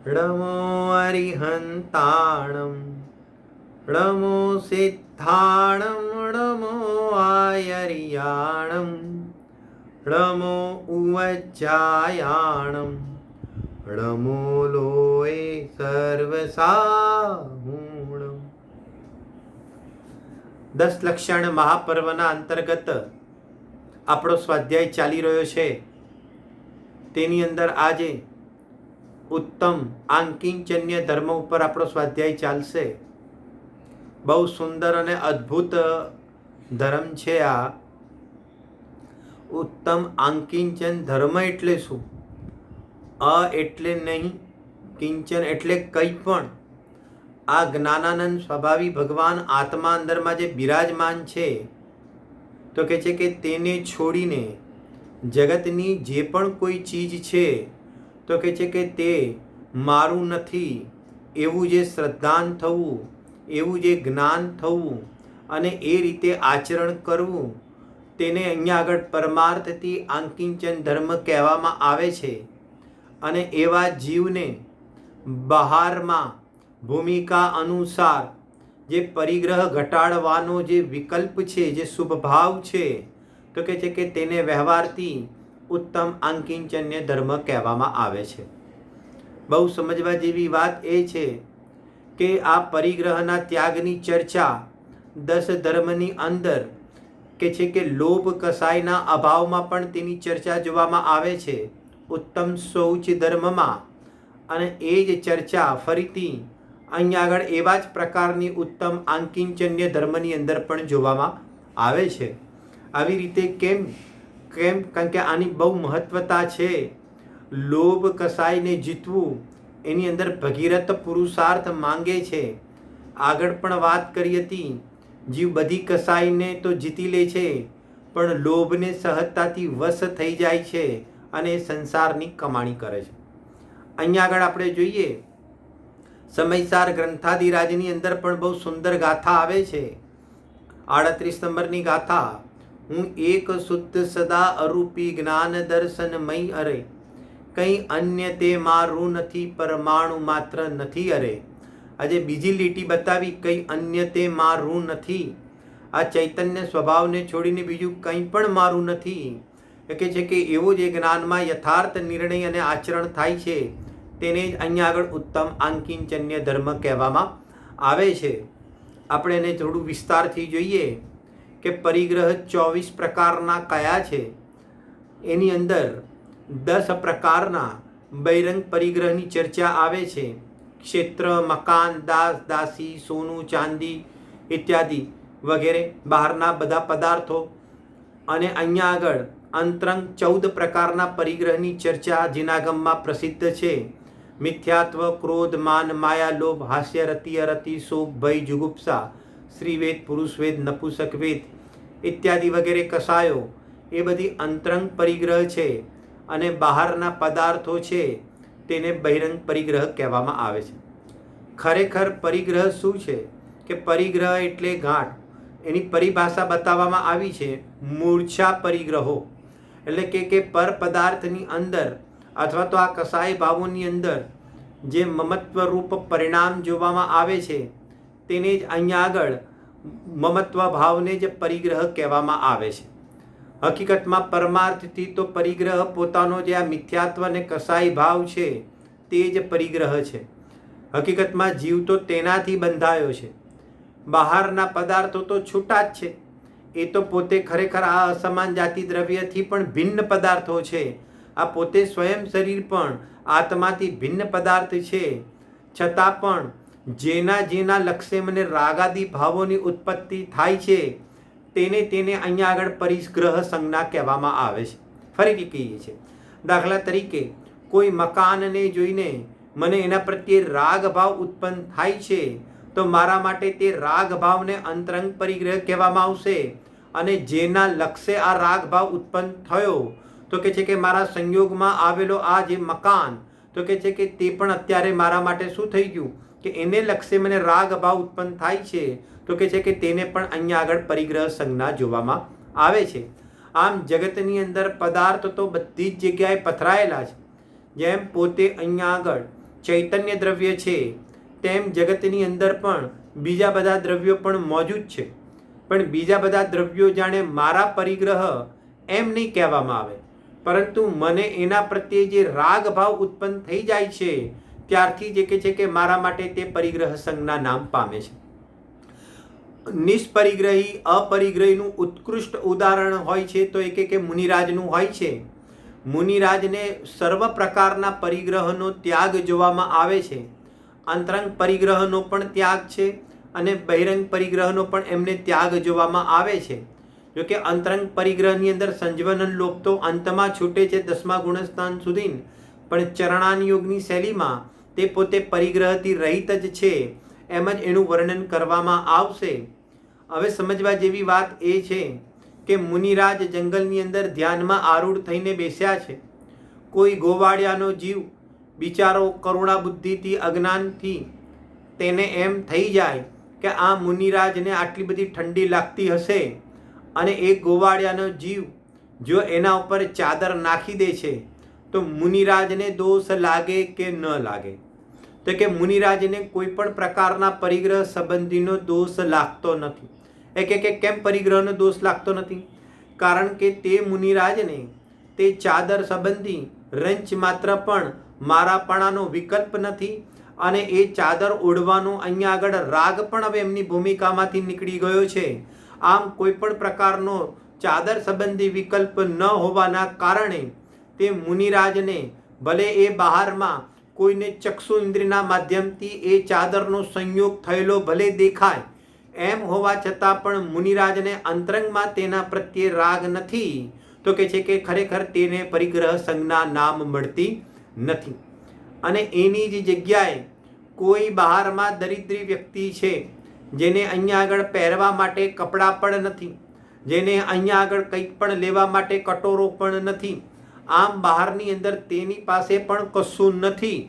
નમો અરિહંતાણમ નમો સિદ્ધાણમ નમો આયર્યાણમ નમો ઉવજ્જાયાણમ નમો લોએ સર્વસાહૂણમ. 10 લક્ષણ મહાપર્વના અંતર્ગત આપણો સ્વાધ્યાય ચાલી રહ્યો છે. તેની અંદર આજે ઉત્તમ આંકિંચન્ય ધર્મ ઉપર આપણો સ્વાધ્યાય ચાલશે. બહુ સુંદર અને અદ્ભુત ધર્મ છે આ ઉત્તમ આંકિંચન ધર્મ. એટલે શું? એટલે નહીં, કિંચન એટલે કંઈ પણ. આ જ્ઞાનાનંદ સ્વભાવી ભગવાન આત્મા અંદરમાં જે બિરાજમાન છે, તો કહે છે કે તેને છોડીને જગતની જે પણ કોઈ ચીજ છે, તો કહે છે કે તે મારું નથી એવું જે શ્રદ્ધાન થવું, એવું જે જ્ઞાન થવું અને એ રીતે આચરણ કરવું, તેને અહીંયા આગળ પરમાર્થથી આંકિંચન ધર્મ કહેવામાં આવે છે. અને એવા જીવને બહારમાં ભૂમિકા અનુસાર જે પરિગ્રહ ઘટાડવાનો જે વિકલ્પ છે, જે શુભ ભાવ છે, તો કહે છે કે તેને વ્યવહારથી ઉત્તમ આંકિંચન્ય ધર્મ કહેવામાં આવે છે. બહુ સમજવા જેવી વાત એ છે કે આ પરિગ્રહના ત્યાગની ચર્ચા 10 ધર્મની અંદર કે છે કે લોભ કસાયના અભાવમાં પણ તેની ચર્ચા જોવામાં આવે છે, ઉત્તમ શૌચ ધર્મમાં. અને એ જ ચર્ચા ફરીથી અહીંયા આગળ એવા જ પ્રકારની ઉત્તમ આંકિંચન્ય ધર્મની અંદર પણ જોવામાં આવે છે. આવી રીતે કેમ? કારણ કે આની બહુ મહત્વતા છે. લોભ કસાયને જીતવું એની અંદર ભગીરથ પુરુષાર્થ માંગે છે. આગળ પણ વાત કરી હતી, જીવ બધી કસાયને તો જીતી લે છે, પણ લોભને સહજતાથી વશ થઈ જાય છે અને સંસારની કમાણી કરે છે. અહીંયા આગળ આપણે જોઈએ સમયસાર ગ્રંથાદિરાજની અંદર પણ બહુ સુંદર ગાથા આવે છે. 38 નંબરની ગાથા. હું એક શુદ્ધ સદા અરૂપી જ્ઞાન દર્શનમય અરે, કંઈ અન્ય તે મારું નથી પરમાણુ માત્ર નથી અરે. આજે બીજી લીટી બતાવી, કંઈ અન્ય તે મારું નથી. આ ચૈતન્ય સ્વભાવને છોડીને બીજું કંઈ પણ મારું નથી. એ કહે છે કે એવો જે જ્ઞાનમાં યથાર્થ નિર્ણય અને આચરણ થાય છે, તેને જ અહીંયા આગળ ઉત્તમ આંકિંચન્ય ધર્મ કહેવામાં આવે છે. આપણે એને થોડું વિસ્તારથી જોઈએ કે પરિગ્રહ 24 પ્રકારના કયા છે. એની અંદર 10 પ્રકારના બહિરંગ પરિગ્રહની ચર્ચા આવે છે. ક્ષેત્ર, મકાન, દાસ, દાસી, સોનું, ચાંદી ઇત્યાદિ વગેરે બહારના બધા પદાર્થો. અને અહીંયા આગળ અંતરંગ 14 પ્રકારના પરિગ્રહની ચર્ચા જીનાગમમાં પ્રસિદ્ધ છે. મિથ્યાત્વ, ક્રોધ, માન, માયા, લોભ, હાસ્ય, રતિ, અરતિ, શોક, ભય, જુગુપ્સા, સ્ત્રીવેદ, પુરુષવેદ, નપુસકવેદ ઇત્યાદિ વગેરે કસાયો, એ બધી અંતરંગ પરિગ્રહ છે. અને બહારના પદાર્થો છે તેને બહિરંગ પરિગ્રહ કહેવામાં આવે છે. ખરેખર પરિગ્રહ શું છે? કે પરિગ્રહ એટલે ગાંઠ. એની પરિભાષા બતાવવામાં આવી છે મૂર્છા પરિગ્રહો. એટલે કે પર પદાર્થની અંદર અથવા તો આ કસાય ભાવોની અંદર જે મમત્વ રૂપ પરિણામ જોવામાં આવે છે, તેને જ અહીંયા આગળ મમત્વ ભાવને જ પરિગ્રહ કહેવામાં આવે છે. હકીકતમાં પરમાર્થથી તો પરિગ્રહ પોતાનો જે આ મિથ્યાત્વ અને કસાય ભાવ છે તે જ પરિગ્રહ છે. હકીકતમાં જીવ તો તેનાથી બંધાયો છે. બહારના પદાર્થો તો છૂટા જ છે. એ તો પોતે ખરેખર આ અસમાન જાતિ દ્રવ્યથી પણ ભિન્ન પદાર્થો છે. આ પોતે સ્વયં શરીર પણ આત્માથી ભિન્ન પદાર્થ છે. છતાં પણ જેના જેના લક્ષ્ય મને રાગાદી ભાવોની ઉત્પત્તિ થાય છે, તેને અહીંયા આગળ પરિગ્રહ સંજ્ઞા કહેવામાં આવે છે. ફરીથી કહીએ છીએ, દાખલા તરીકે કોઈ મકાનને જોઈને મને એના પ્રત્યે રાગ ભાવ ઉત્પન્ન થાય છે, તો મારા માટે તે રાગ ભાવને અંતરંગ પરિગ્રહ કહેવામાં આવશે. અને જેના લક્ષ્ય આ રાગ ભાવ ઉત્પન્ન થયો, તો કે છે કે મારા સંયોગમાં આવેલો આ જે મકાન, તો કે છે કે તે પણ અત્યારે મારા માટે શું થઈ ગયું કે એને લક્ષ્ય મને રાગ ભાવ ઉત્પન્ન થાય છે, તો કે છે કે તેને પણ અહીંયા આગળ પરિગ્રહ સંજ્ઞા જોવામાં આવે છે. આમ જગતની અંદર પદાર્થ તો બધી જ જગ્યાએ પથરાયેલા છે. જેમ પોતે અહીંયા આગળ ચૈતન્ય દ્રવ્ય છે તેમ જગતની અંદર પણ બીજા બધા દ્રવ્યો પણ મોજૂદ છે. પણ બીજા બધા દ્રવ્યો જાણે મારા પરિગ્રહ એમ નહીં કહેવામાં આવે, પરંતુ મને એના પ્રત્યે જે રાગ ભાવ ઉત્પન્ન થઈ જાય છે ત્યારથી જે કે છે કે મારા માટે તે પરિગ્રહ સંજ્ઞા નામ પામે છે. નિષ્પરિગ્રહી અપરિગ્રહીનું ઉત્કૃષ્ટ ઉદાહરણ હોય છે તો એ કે મુનિરાજનું હોય છે. મુનિરાજને સર્વ પ્રકારના પરિગ્રહનો ત્યાગ જોવામાં આવે છે. અંતરંગ પરિગ્રહનો પણ ત્યાગ છે અને બહિરંગ પરિગ્રહનો પણ એમને ત્યાગ જોવામાં આવે છે. જોકે અંતરંગ પરિગ્રહની અંદર સંજ્વનન લોપ તો અંતમાં છૂટે છે 10મા ગુણસ્થાન સુધી, પણ ચરણાન યોગની શૈલીમાં તે પોતે પરિગ્રહથી રહિત જ છે એમ જ એનું વર્ણન કરવામાં આવશે. હવે સમજવા જેવી વાત એ છે કે મુનિરાજ જંગલની અંદર ધ્યાનમાં આરૂઢ થઈને બેસ્યા છે. કોઈ ગોવાળિયાનો જીવ બિચારો કરુણા બુદ્ધિથી અજ્ઞાનથી તેને એમ થઈ જાય કે આ મુનિરાજને આટલી બધી ઠંડી લાગતી હશે અને એ ગોવાળિયાનો જીવ જો એના ઉપર ચાદર નાખી દે છે તો મુનિરાજને દોષ લાગે કે ન લાગે? તો કે મુનિરાજને કોઈ પણ પ્રકારના પરિગ્રહ સંબંધીનો દોષ લાગતો નથી. એ કે કેમ પરિગ્રહનો દોષ લાગતો નથી? કારણ કે તે મુનિરાજને તે ચાદર સંબંધી રંચ માત્ર પણ મારાપણાનો વિકલ્પ નથી અને એ ચાદર ઓઢવાનો અહીંયા આગળ રાગ પણ હવે એમની ભૂમિકામાંથી નીકળી ગયો છે. આમ કોઈ પણ પ્રકારનો ચાદર સંબંધી વિકલ્પ ન હોવાના કારણે તે મુનિરાજને ભલે એ બહારમાં કોઈને ચક્ષુ ઇન્દ્રિયના માધ્યમથી એ ચાદરનો સંયોગ થયેલો ભલે દેખાય, એમ હોવા છતાં પણ મુનિરાજને અંતરંગમાં તેના પ્રત્યે રાગ નથી, તો કે છે કે ખરેખર તેને પરિગ્રહ સંજ્ઞા નામ મળતી નથી. અને એની જ જગ્યાએ કોઈ બહારમાં દરિદ્રી વ્યક્તિ છે જેને અહીંયા આગળ પહેરવા માટે કપડાં પણ નથી, જેને અહીંયા આગળ કંઈક પણ લેવા માટે કટોરો પણ નથી, આમ બહારની અંદર તેની પાસે પણ કશું નથી,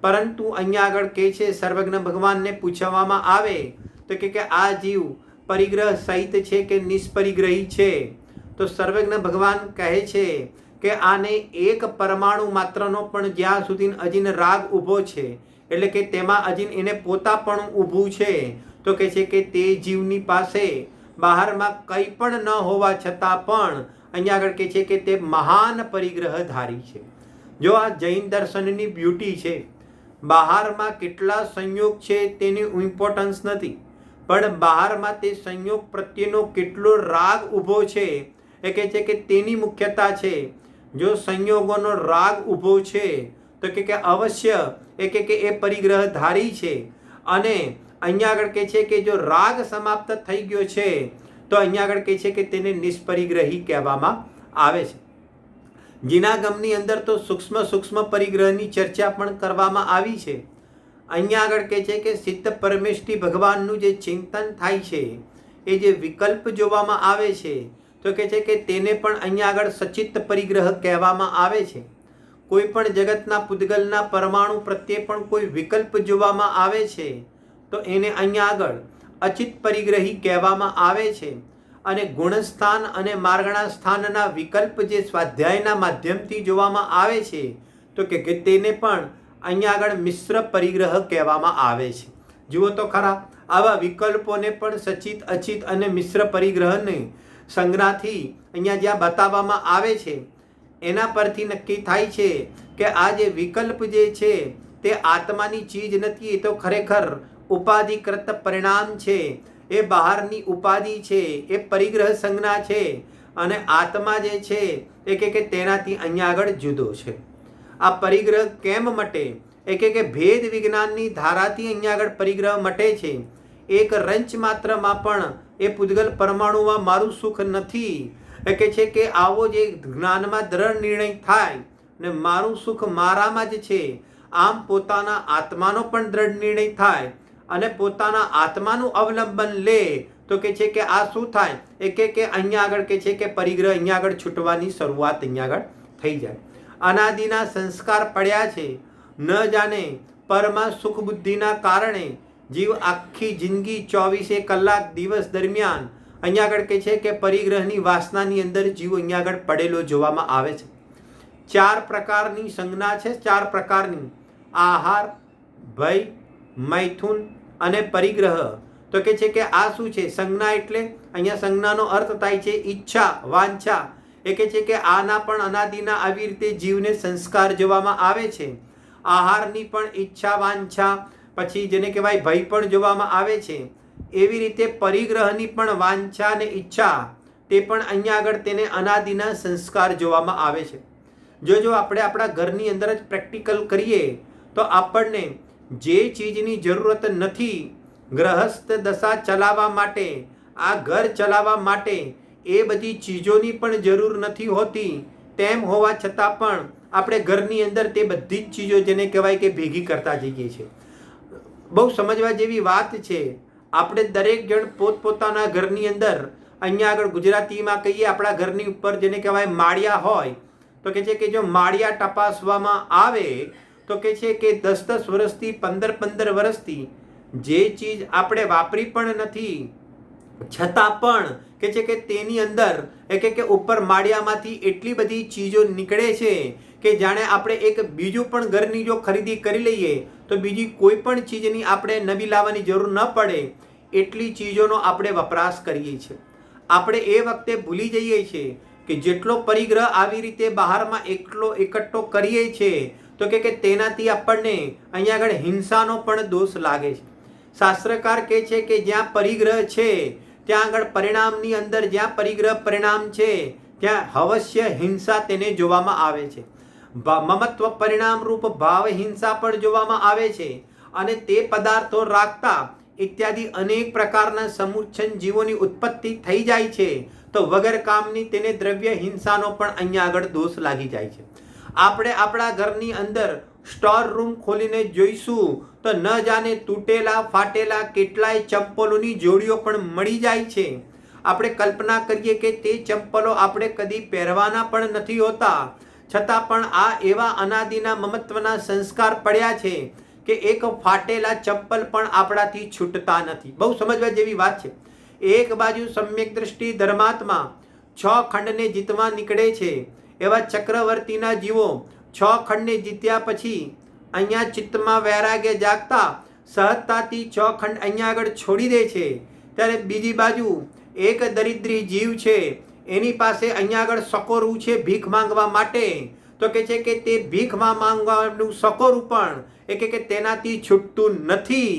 પરંતુ અહીંયા આગળ કે છે સર્વજ્ઞ ભગવાનને પૂછવામાં આવે તો કે આ જીવ પરિગ્રહ સહિત છે કે નિષ્પરિગ્રહી છે? તો સર્વજ્ઞ ભગવાન કહે છે કે આને એક પરમાણુ માત્રનો પણ જ્યાં સુધી અજીન રાગ ઊભો છે, એટલે કે તેમાં અજીન એને પોતા પણ ઊભું છે, તો કે છે કે તે જીવની પાસે બહારમાં કંઈ પણ ન હોવા છતાં પણ અહીંયા આગળ કે છે કે તે મહાન પરિગ્રહધારી છે. જો આ જૈન દર્શનની બ્યુટી છે, બહારમાં કેટલા સંયોગ છે તેની ઇમ્પોર્ટન્સ નથી, પણ બહારમાં તે સંયોગ પ્રત્યેનો કેટલો રાગ ઊભો છે એ કહે છે કે તેની મુખ્યતા છે. જો સંયોગોનો રાગ ઊભો છે તો કે અવશ્ય એ કે એ પરિગ્રહધારી છે, અને અહીંયા આગળ કે છે કે જો રાગ સમાપ્ત થઈ ગયો છે તો અહીંયા આગળ કે છે કે તેને નિષ્પરિગ્રહી કહેવામાં આવે છે. જીનાગમની અંદર તો સૂક્ષ્મ પરિગ્રહની ચર્ચા પણ કરવામાં આવી છે. અહીંયા આગળ કે છે કે સિદ્ધ પરમેષ્ઠી ભગવાનનું જે ચિંતન થાય છે, એ જે વિકલ્પ જોવામાં આવે છે, તો કે છે કે તેને પણ અહીંયા આગળ સચિત્ત પરિગ્રહ કહેવામાં આવે છે. કોઈ પણ જગતના પૂતગલના પરમાણુ પ્રત્યે પણ કોઈ વિકલ્પ જોવામાં આવે છે તો એને અહીંયા આગળ અચિત પરિગ્રહી કહેવામાં આવે છે. અને ગુણસ્થાન અને માર્ગણા સ્થાનના વિકલ્પ જે સ્વાધ્યાયના માધ્યમથી જોવામાં આવે છે તો કે તેને પણ અહીંયા આગળ મિશ્ર પરિગ્રહ કહેવામાં આવે છે. જુઓ તો ખરા, આવા વિકલ્પોને પણ સચિત અચિત અને મિશ્ર પરિગ્રહને સંજ્ઞાથી અહીંયા જ્યાં બતાવવામાં આવે છે એના પરથી નક્કી થાય છે કે આ જે વિકલ્પ જે છે તે આત્માની ચીજ નથી, એ તો ખરેખર ઉપાધિકૃત પરિણામ છે, એ બહારની ઉપાધિ છે, એ પરિગ્રહ સંજ્ઞા છે, અને આત્મા જે છે એ કે તેનાથી અહીંયા આગળ જુદો છે. આ પરિગ્રહ કેમ મટે? એ કે ભેદ વિજ્ઞાનની ધારાથી અહીંયા આગળ પરિગ્રહ મટે છે. એક રંચ માત્રમાં પણ એ પૂતગલ પરમાણુમાં મારું સુખ નથી. એ કે છે કે આવો જે જ્ઞાનમાં દ્રઢ નિર્ણય થાય ને મારું સુખ મારામાં જ છે, આમ પોતાના આત્માનો પણ દ્રઢ નિર્ણય થાય અને પોતાના આત્માનું અવલંબન લે તો કે છે કે આ શું થાય? એ કે અહીંયા આગળ કે છે કે પરિગ્રહ અહીંયા આગળ છૂટવાની શરૂઆત અહીંયા આગળ થઈ જાય. અનાદિના સંસ્કાર પડ્યા છે, ન જાણે પરમાં સુખ બુદ્ધિના કારણે જીવ આખી જિંદગી 24 કલાક દિવસ દરમિયાન અહીંયા આગળ કે છે કે પરિગ્રહની વાસનાની અંદર જીવ અહીંયા આગળ પડેલો જોવામાં આવે છે. 4 પ્રકારની સંજ્ઞા છે, 4 પ્રકારની: આહાર, ભય, મૈથુન અને પરિગ્રહ. તો કે છે કે આ શું છે? સંજ્ઞા એટલે અહીંયા સંજ્ઞાનો અર્થ થાય છે ઈચ્છા, વાંછા. એ કે છે કે આના પણ અનાદિના આવી રીતે જીવને સંસ્કાર જોવામાં આવે છે. આહારની પણ ઈચ્છા, વાંછા, પછી જેને કહેવાય ભય પણ જોવામાં આવે છે. એવી રીતે પરિગ્રહની પણ વાંછા અને ઈચ્છા, તે પણ અહીંયા આગળ તેને અનાદિના સંસ્કાર જોવામાં આવે છે. જો આપણે આપણા ઘરની અંદર જ પ્રેક્ટિકલ કરીએ તો આપણને જે ચીજની જરૂરત નથી ગ્રહસ્થ દશા ચલાવવા માટે, આ ઘર ચલાવવા માટે, એ બધી ચીજોની પણ જરૂર નથી હોતી. તેમ હોવા છતાં પણ આપણે ઘરની અંદર તે બધી જ ચીજો જેને કહેવાય કે ભેગી કરતા જઈએ છીએ. બહુ સમજવા જેવી વાત છે. આપણે દરેક જણ પોતપોતાના ઘરની અંદર, અહીંયા આગળ ગુજરાતીમાં કહીએ આપણા ઘરની ઉપર જેને કહેવાય માળિયા હોય, તો કે છે કે જો માળિયા તપાસવામાં આવે તો કે છે કે 10-10 વર્ષથી 15-15 વર્ષથી જે ચીજ આપણે વાપરી પણ નથી છતાં પણ કે છે કે તેની અંદર કે ઉપર માળિયામાંથી એટલી બધી ચીજો નીકળે છે કે જાણે આપણે એક બીજું પણ ઘરની જો ખરીદી કરી લઈએ તો બીજી કોઈ પણ ચીજની આપણે નવી લાવવાની જરૂર ન પડે, એટલી ચીજોનો આપણે વપરાશ કરીએ છીએ. આપણે એ વખતે ભૂલી જઈએ છીએ કે જેટલો પરિગ્રહ આવી રીતે બહારમાં એકઠો કરીએ છીએ તો કે તેનાથી આપણને અહીંયા આગળ હિંસાનો પણ દોષ લાગે છે. શાસ્ત્રકાર કહે છે કે જ્યાં પરિગ્રહ છે ત્યાં આગળ પરિણામની અંદર જ્યાં પરિગ્રહ પરિણામ છે ત્યાં અવશ્ય હિંસા તેને જોવામાં આવે છે. મમત્વ પરિણામ રૂપ ભાવ હિંસા પણ જોવામાં આવે છે. અને તે પદાર્થો રાખતા ઇત્યાદિ અનેક પ્રકારના સમુચ્છન જીવોની ઉત્પત્તિ થઈ જાય છે. તો વગર કામની તેને દ્રવ્ય હિંસાનો પણ અહીંયા આગળ દોષ લાગી જાય છે. આપણે આપણા ઘરની અંદર સ્ટોર રૂમ ખોલીને જોઈશું તો ન જાણે તૂટેલા ફાટેલા કેટલાય ચંપલોની જોડીઓ પણ મળી જાય છે. આપણે કલ્પના કરીએ કે તે ચંપલો આપણે કદી પહેરવાના પણ નથી હોતા, છતાં પણ આ એવા અનાદિના મમત્વના સંસ્કાર પડ્યા છે કે એક ફાટેલા ચંપલ પણ આપણાથી છૂટતા નથી. બહુ સમજવા જેવી વાત છે. એક બાજુ સમ્યક દ્રષ્ટિ ધર્માત્મા 6 ખંડને જીતવા નીકળે છે. એવા ચક્રવર્તીના જીવો 6 ખંડને જીત્યા પછી અહીંયા ચિત્તમાં વૈરાગ્ય જાગતા સહજતાથી 6 ખંડ અહીંયા આગળ છોડી દે છે. ત્યારે બીજી બાજુ એક દરિદ્રી જીવ છે, એની પાસે અહીંયા આગળ સકોરું છે ભીખ માંગવા માટે. તો કે છે કે તે ભીખમાં માંગવાનું સકોરું પણ કે તેનાથી છૂટતું નથી.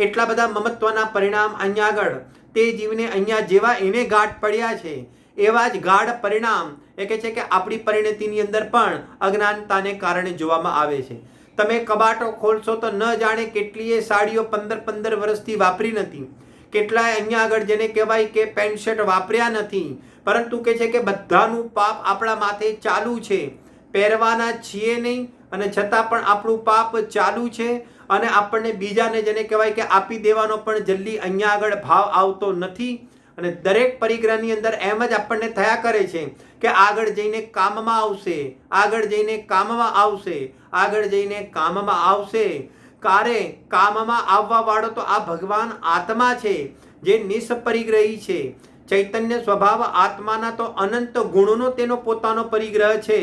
એટલા બધા મમત્વના પરિણામ અહીંયા આગળ તે જીવને અહીંયા જેવા એને ગાઢ પડ્યા છે એવા જ ગાઢ પરિણામ કે છે કે આપણી પરિણતિની અંદર પણ અજ્ઞાનતાને કારણે જોવામાં આવે છે. તમે કબાટો ખોલશો તો ન જાણે કેટલીય સાડીઓ 15-15 વર્ષથી વાપરી નથી, કેટલાય અહીંયા આગળ જેને કહેવાય કે પેન્ટ શર્ટ વાપર્યા નથી, પરંતુ કે છે કે બધાનું પાપ આપણા માથે ચાલુ છે. પહેરવાના છીએ નહીં અને છતાં પણ આપણું પાપ ચાલુ છે. અને આપણને બીજાને જેને કહેવાય કે આપી દેવાનો પણ જલ્દી અહીંયા આગળ ભાવ આવતો નથી. અને દરેક પરિગ્રહની અંદર એમ જ આપણને થયા કરે છે કે આગળ જઈને કામમાં આવશે, આગળ જઈને કામમાં આવશે, આગળ જઈને કામમાં આવશે. કારે કામમાં આવવા વાળો તો આ ભગવાન આત્મા છે જે નિષ્પરિગ્રહી છે. ચૈતન્ય સ્વભાવ આત્માના તો અનંત ગુણોનો તેનો પોતાનો પરિગ્રહ છે.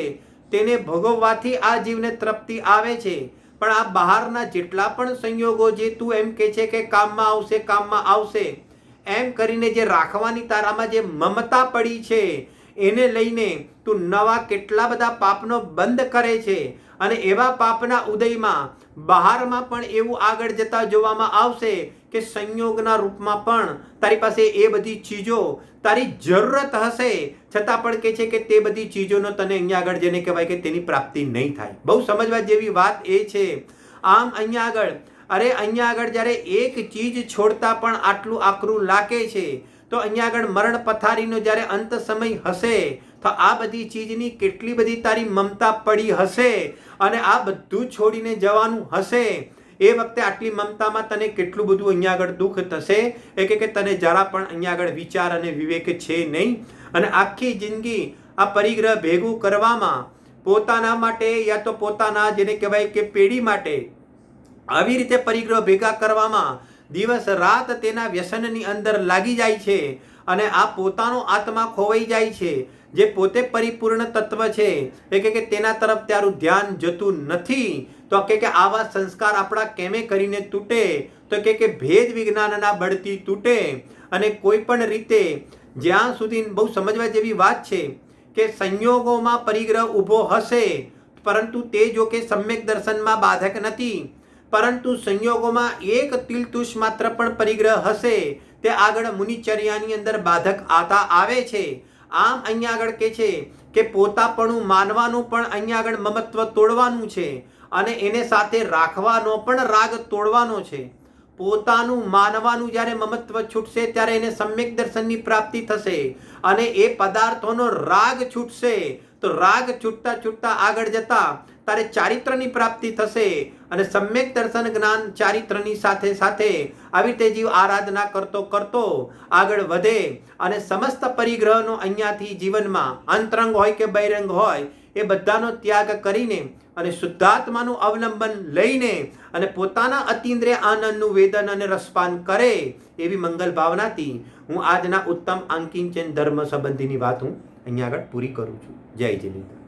તેને ભોગવવાથી આ જીવને તૃપ્તિ આવે છે. પણ આ બહારના જેટલા પણ સંયોગો જે તું એમ કે છે કે કામમાં આવશે, કામમાં આવશે એમ કરીને જે રાખવાની તારામાં જે મમતા પડી છે એને લઈને તું નવા કેટલા બધા પાપનો બંધ કરે છે. અને એવા પાપના ઉદયમાં બહારમાં પણ એવું આગળ જતા જોવામાં આવશે કે સંયોગના રૂપમાં પણ તારી પાસે એ બધી ચીજો તારી જરૂરત હશે છતાં પણ કે છે કે તે બધી ચીજોનો તને અહીંયા આગળ જેને કહેવાય કે તેની પ્રાપ્તિ નહીં થાય. બહુ સમજવા જેવી વાત એ છે. આમ અહીંયા આગળ જ્યારે એક ચીજ છોડતા પણ આટલું આકરું લાગે છે તો અહીંયા આગળ મરણ પથારીનો જ્યારે અંત સમય હશે તો આ બધી ચીજની કેટલી બધી તારી મમતા પડી હશે અને આ બધું છોડીને જવાનું હશે. એ વખતે આટલી મમતામાં તને કેટલું બધું અહીંયા આગળ દુઃખ થશે કે તને જરા પણ અહીંયા આગળ વિચાર અને વિવેક છે નહીં. અને આખી જિંદગી આ પરિગ્રહ ભેગું કરવામાં પોતાના માટે યા તો પોતાના જેને કહેવાય કે પેઢી માટે આવી રીતે પરિગ્રહ ભેગા કરવામાં દિવસ રાત તેના વ્યસનની અંદર લાગી જાય છે. અને આ પોતાનો આત્મા ખોવાઈ જાય છે જે પોતે પરિપૂર્ણ તત્વ છે કે તેના તરફ તારું ધ્યાન જતું નથી. તો કે આવા સંસ્કાર આપણા કેમે કરીને તૂટે, તો કે ભેદ વિજ્ઞાનના બળથી તૂટે. અને કોઈ પણ રીતે જ્યાં સુધી બહુ સમજવા જેવી વાત છે કે સંયોગોમાં પરિગ્રહ ઊભો હશે, પરંતુ તે જો કે સમ્યક દર્શનમાં બાધક નથી, પરંતુ સંયોગોમાં એક તિલતુષ માત્ર પણ પરિગ્રહ હશે તે આગળ મુનિચર્યાની અંદર બાધક આતા આવે છે. આમ અહીંયા આગળ કે છે કે પોતાપણું માનવાનું પણ અહીંયા આગળ મમત્વ તોડવાનું છે અને એને સાથે રાખવાનો પણ રાગ તોડવાનો છે. પોતાનું માનવાનું જ્યારે મમત્વ છૂટશે ત્યારે એને સમ્યક દર્શનની પ્રાપ્તિ થશે અને એ પદાર્થોનો રાગ છૂટશે. તો રાગ છૂટતા છૂટતા આગળ જતા તારે ચારિત્રની પ્રાપ્તિ થશે અને સમ્યક દર્શન જ્ઞાન ચારિત્રની સાથે સાથે આવી રીતે જીવ આરાધના કરતો કરતો આગળ વધે અને સમસ્ત પરિગ્રહનો અહીંયાથી જીવનમાં અંતરંગ હોય કે બહિરંગ હોય એ બધાનો ત્યાગ કરીને અને શુદ્ધાત્માનું અવલંબન લઈને અને પોતાના અતિન્દ્રિય આનંદનું વેદન અને રસપાન કરે એવી મંગલ ભાવનાથી હું આજના ઉત્તમ અંકિંચન ધર્મ સંબંધીની વાત હું અહીંયા આગળ પૂરી કરું છું. જય જિનેન્દ્ર.